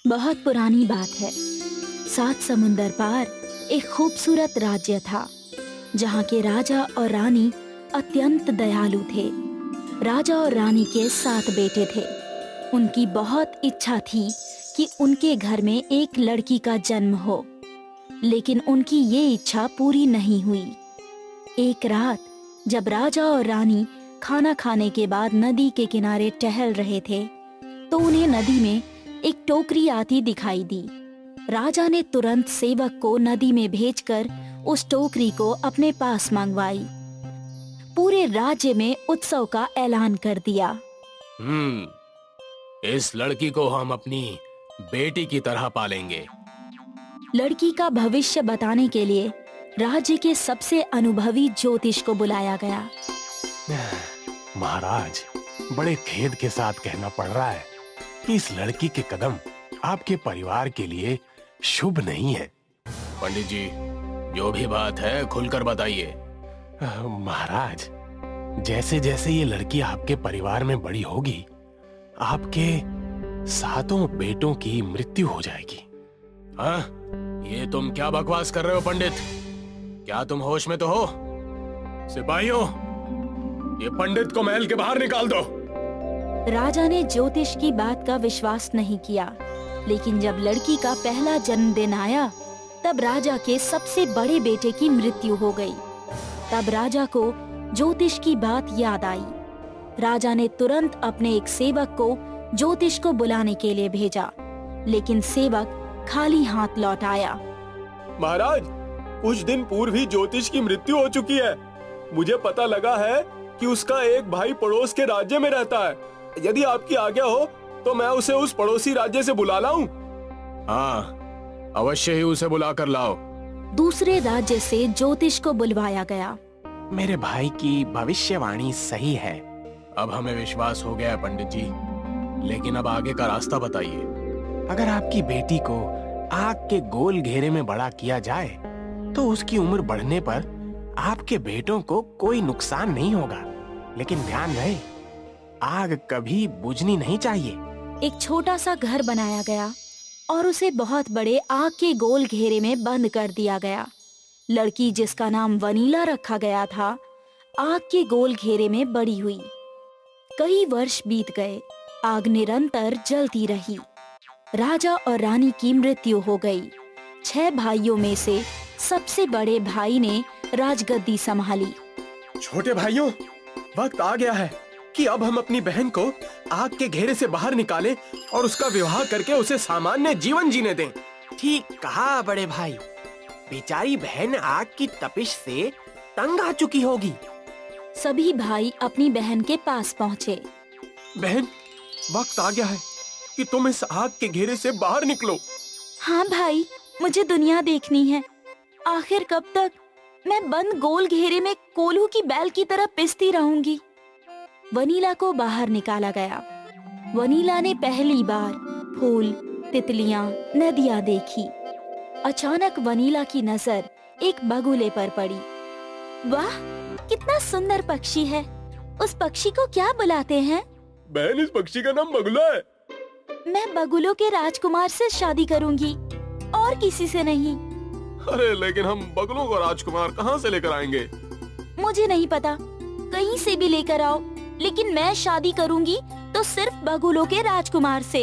बहुत पुरानी बात है। 7 समुंदर पार एक खूबसूरत राज्य था, जहाँ के राजा और रानी अत्यंत दयालु थे। राजा और रानी के 7 बेटे थे। उनकी बहुत इच्छा थी कि उनके घर में एक लड़की का जन्म हो, लेकिन उनकी ये इच्छा पूरी नहीं हुई। एक रात जब राजा और रानी खाना खाने के बाद नदी के किनारे टहल रहे थे, तो उन्हें नदी में एक टोकरी आती दिखाई दी। राजा ने तुरंत सेवक को नदी में भेजकर उस टोकरी को अपने पास मंगवाई। पूरे राज्य में उत्सव का ऐलान कर दिया। इस लड़की को हम अपनी बेटी की तरह पालेंगे। लड़की का भविष्य बताने के लिए राज्य के सबसे अनुभवी ज्योतिष को बुलाया गया। महाराज, बड़े खेद के साथ कहना पड़ रहा है कि इस लड़की के कदम आपके परिवार के लिए शुभ नहीं है। पंडित जी, जो भी बात है खुलकर बताइए। महाराज, जैसे जैसे ये लड़की आपके परिवार में बड़ी होगी, आपके 7 बेटों की मृत्यु हो जाएगी। हाँ, ये तुम क्या बकवास कर रहे हो पंडित? क्या तुम होश में तो हो? सिपाहियों, ये पंडित को महल के बाहर निकाल दो। राजा ने ज्योतिष की बात का विश्वास नहीं किया, लेकिन जब लड़की का पहला जन्मदिन आया, तब राजा के सबसे बड़े बेटे की मृत्यु हो गई। तब राजा को ज्योतिष की बात याद आई। राजा ने तुरंत अपने एक सेवक को ज्योतिष को बुलाने के लिए भेजा, लेकिन सेवक खाली हाथ लौट आया। महाराज, कुछ दिन पूर्व ही ज्योतिष की मृत्यु हो चुकी है। मुझे पता लगा है कि उसका एक भाई पड़ोस के राज्य में रहता है। यदि आपकी आज्ञा हो तो मैं उसे उस पड़ोसी राज्य से बुला लाऊं। हाँ, अवश्य ही उसे बुलाकर लाओ। दूसरे राज्य से ज्योतिष को बुलवाया गया। मेरे भाई की भविष्यवाणी सही है। अब हमें विश्वास हो गया है पंडित जी, लेकिन अब आगे का रास्ता बताइए। अगर आपकी बेटी को आग के गोल घेरे में बड़ा किया जाए, तो उसकी उम्र बढ़ने पर आपके बेटों को कोई नुकसान नहीं होगा। लेकिन ध्यान रहे, आग कभी बुझनी नहीं चाहिए। एक छोटा सा घर बनाया गया और उसे बहुत बड़े आग के गोल घेरे में बंद कर दिया गया। लड़की, जिसका नाम वनीला रखा गया था, आग के गोल घेरे में बड़ी हुई। कई वर्ष बीत गए, आग निरंतर जलती रही। राजा और रानी की मृत्यु हो गई। 6 भाइयों में से सबसे बड़े भाई ने राजगद्दी संभाली। छोटे भाइयों, वक्त आ गया है कि अब हम अपनी बहन को आग के घेरे से बाहर निकालें और उसका विवाह करके उसे सामान्य जीवन जीने दें। ठीक कहा बड़े भाई, बेचारी बहन आग की तपिश से तंग आ चुकी होगी। सभी भाई अपनी बहन के पास पहुँचे। बहन, वक्त आ गया है कि तुम इस आग के घेरे से बाहर निकलो। हाँ भाई, मुझे दुनिया देखनी है। आखिर कब तक मैं बंद गोल घेरे में कोल्हू की बैल की तरह पिसती रहूंगी। वनीला को बाहर निकाला गया। वनीला ने पहली बार फूल, तितलियां, नदियां देखी। अचानक वनीला की नजर एक बगुले पर पड़ी। वाह, कितना सुंदर पक्षी है। उस पक्षी को क्या बुलाते हैं? बहन, इस पक्षी का नाम बगुला है। मैं बगुलों के राजकुमार से शादी करूंगी और किसी से नहीं। अरे लेकिन हम बगुलों को राजकुमार कहाँ से लेकर आएंगे? मुझे नहीं पता, कहीं से भी लेकर आओ, लेकिन मैं शादी करूंगी तो सिर्फ बगुलों के राजकुमार से।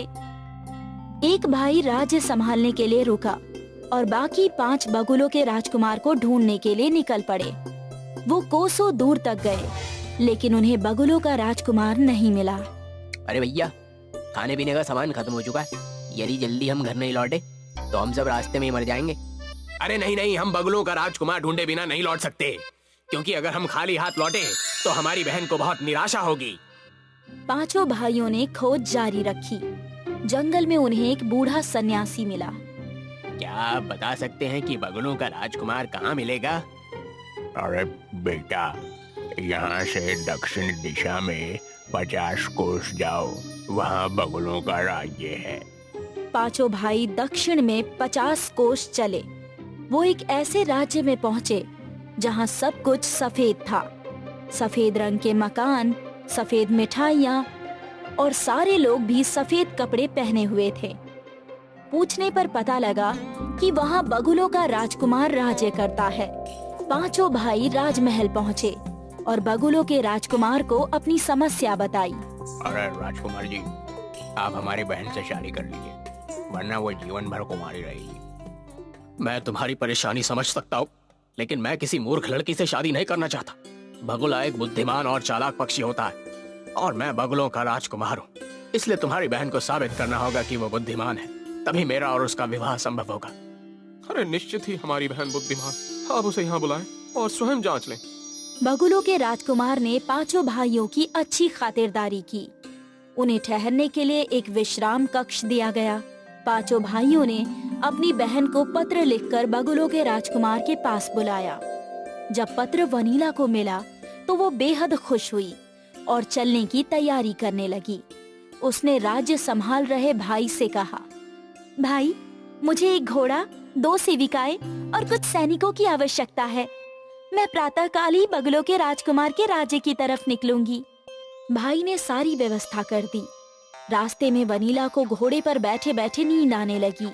एक भाई राज्य संभालने के लिए रुका और बाकी 5 बगुलों के राजकुमार को ढूंढने के लिए निकल पड़े। वो कोसों दूर तक गए, लेकिन उन्हें बगुलों का राजकुमार नहीं मिला। अरे भैया, खाने पीने का सामान खत्म हो चुका है। यदि जल्दी हम घर नहीं लौटे तो हम सब रास्ते में ही मर जाएंगे। अरे नहीं नहीं, हम बगुलों का राजकुमार ढूंढे बिना नहीं लौट सकते, क्योंकि अगर हम खाली हाथ लौटे तो हमारी बहन को बहुत निराशा होगी। 5 भाइयों ने खोज जारी रखी। जंगल में उन्हें एक बूढ़ा सन्यासी मिला। क्या आप बता सकते हैं कि बगुलों का राजकुमार कहाँ मिलेगा? अरे बेटा, यहाँ से दक्षिण दिशा में 50 कोस जाओ, वहाँ बगुलों का राज्य है। 5 भाई दक्षिण में 50 कोस चले। वो एक ऐसे राज्य में पहुँचे जहाँ सब कुछ सफेद था। सफेद रंग के मकान, सफेद मिठाइयाँ और सारे लोग भी सफेद कपड़े पहने हुए थे। पूछने पर पता लगा कि वहाँ बगुलों का राजकुमार राज्य करता है। पांचों भाई राजमहल पहुँचे और बगुलों के राजकुमार को अपनी समस्या बताई। अरे राजकुमार जी, आप हमारी बहन से शादी कर लीजिए, वरना वो जीवन भर कुमारी रहेगी। मैं तुम्हारी परेशानी समझ सकता हूँ, लेकिन मैं किसी मूर्ख लड़की से शादी नहीं करना चाहता। बगुला एक बुद्धिमान और चालाक पक्षी होता है, और मैं बगुलों का राजकुमार हूँ। इसलिए तुम्हारी बहन को साबित करना होगा कि वो बुद्धिमान है, तभी मेरा और उसका विवाह संभव होगा। अरे निश्चित ही हमारी बहन बुद्धिमान। आप उसे यहाँ बुलाएं और स्वयं जांच लें। बगुलों के राजकुमार ने पांचों भाइयों की अच्छी खातिरदारी की। उन्हें ठहरने के लिए एक विश्राम कक्ष दिया गया। पांचों भाइयों ने अपनी बहन को पत्र लिखकर बगुलों के राजकुमार के पास बुलाया। जब पत्र वनीला को मिला तो वो बेहद खुश हुई और चलने की तैयारी करने लगी। उसने राज्य संभाल रहे भाई से कहा, भाई, मुझे एक घोड़ा, 2 सेविकाएं और कुछ सैनिकों की आवश्यकता है। मैं प्रातःकाल ही बगुलों के राजकुमार के राज्य की तरफ निकलूंगी। भाई ने सारी व्यवस्था कर दी। रास्ते में वनीला को घोड़े पर बैठे बैठे नींद आने लगी।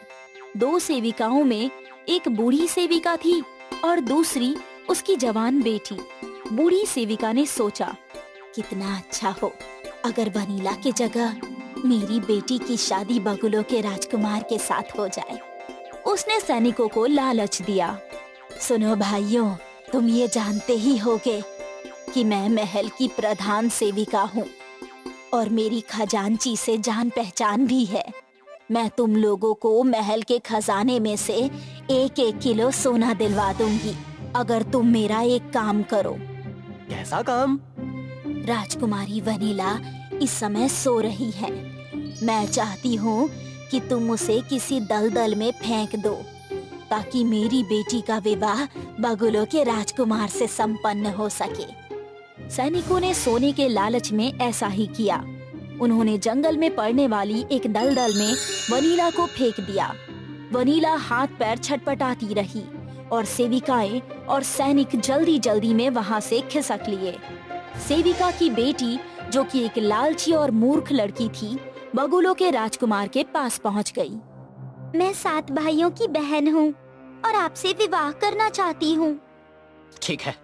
2 सेविकाओं में एक बूढ़ी सेविका थी और दूसरी उसकी जवान बेटी। बूढ़ी सेविका ने सोचा, कितना अच्छा हो अगर वनीला की जगह मेरी बेटी की शादी बगुलों के राजकुमार के साथ हो जाए। उसने सैनिकों को लालच दिया, सुनो भाइयों, तुम ये जानते ही होगे कि मैं महल की प्रधान सेविका हूँ और मेरी खजांची से जान पहचान भी है। मैं तुम लोगों को महल के खजाने में से 1-1 किलो सोना दिलवा दूंगी अगर तुम मेरा एक काम करो। कैसा काम? राजकुमारी वनीला इस समय सो रही है। मैं चाहती हूँ कि तुम उसे किसी दलदल में फेंक दो ताकि मेरी बेटी का विवाह बगुलों के राजकुमार से संपन्न हो सके। सैनिकों ने सोने के लालच में ऐसा ही किया। उन्होंने जंगल में पड़ने वाली एक दलदल में वनीला को फेंक दिया। वनीला हाथ पैर छटपटाती रही और सेविकाएं और सैनिक जल्दी जल्दी में वहां से खिसक लिए। सेविका की बेटी, जो कि एक लालची और मूर्ख लड़की थी, बगुलों के राजकुमार के पास पहुंच गई। मैं 7 भाइयों की बहन हूँ और आपसे विवाह करना चाहती हूँ। ठीक है,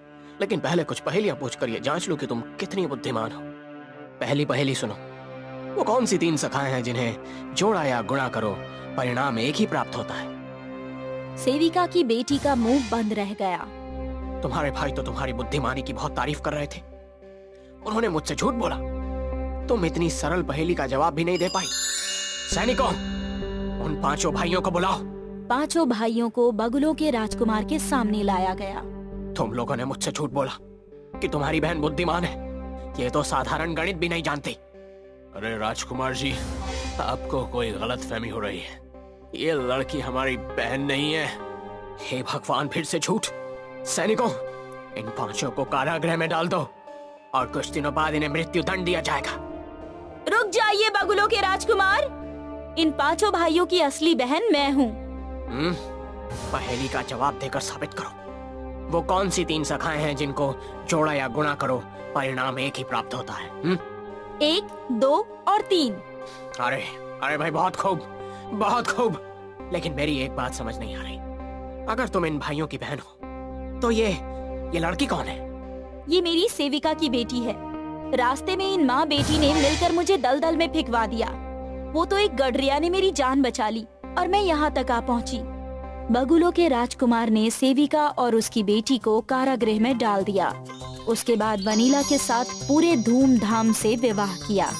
लेकिन पहले कुछ पहेलियां पूछकर ये जांच लूं कि तुम कितनी बुद्धिमान हो। पहली पहेली सुनो। वो कौन सी 3 शाखाएं हैं जिन्हें जोड़ा या गुणा करो परिणाम एक ही प्राप्त होता है? सेविका की बेटी का मुंह बंद रह गया। तुम्हारे भाई तो तुम्हारी बुद्धिमानी की बहुत तारीफ कर रहे थे। उन्होंने मुझसे झूठ बोला। तुम इतनी सरल पहेली का जवाब भी नहीं दे पाई। सैनिकों, उन 5 भाइयों को बुलाओ। 5 भाइयों को बगुलों के राजकुमार के सामने लाया गया। तुम लोगों ने मुझसे झूठ बोला कि तुम्हारी बहन बुद्धिमान है। ये तो साधारण गणित भी नहीं जानती। अरे राजकुमार जी, आपको कोई गलतफहमी हो रही है। ये लड़की हमारी बहन नहीं है। हे भगवान, फिर से झूठ। सैनिकों, इन 5 को कारागृह में डाल दो और कुछ दिनों बाद इन्हें मृत्यु दंड दिया जाएगा। रुक जाइए बगुलों के राजकुमार, इन 5 भाइयों की असली बहन मैं हूँ। पहेली का जवाब देकर साबित करो। वो कौन सी 3 शाखाएं हैं जिनको जोड़ा या गुणा करो परिणाम एक ही प्राप्त होता है? 1, 2 और 3। अरे अरे भाई, बहुत खूब, बहुत खूब। लेकिन मेरी एक बात समझ नहीं आ रही। अगर तुम इन भाइयों की बहन हो तो ये लड़की कौन है? ये मेरी सेविका की बेटी है। रास्ते में इन माँ बेटी ने मिलकर मुझे दलदल में फेंकवा दिया। वो तो एक गडरिया ने मेरी जान बचा ली और मैं यहाँ तक आ पहुँची। बगुलों के राजकुमार ने सेविका और उसकी बेटी को कारागृह में डाल दिया। उसके बाद वनीला के साथ पूरे धूमधाम से विवाह किया।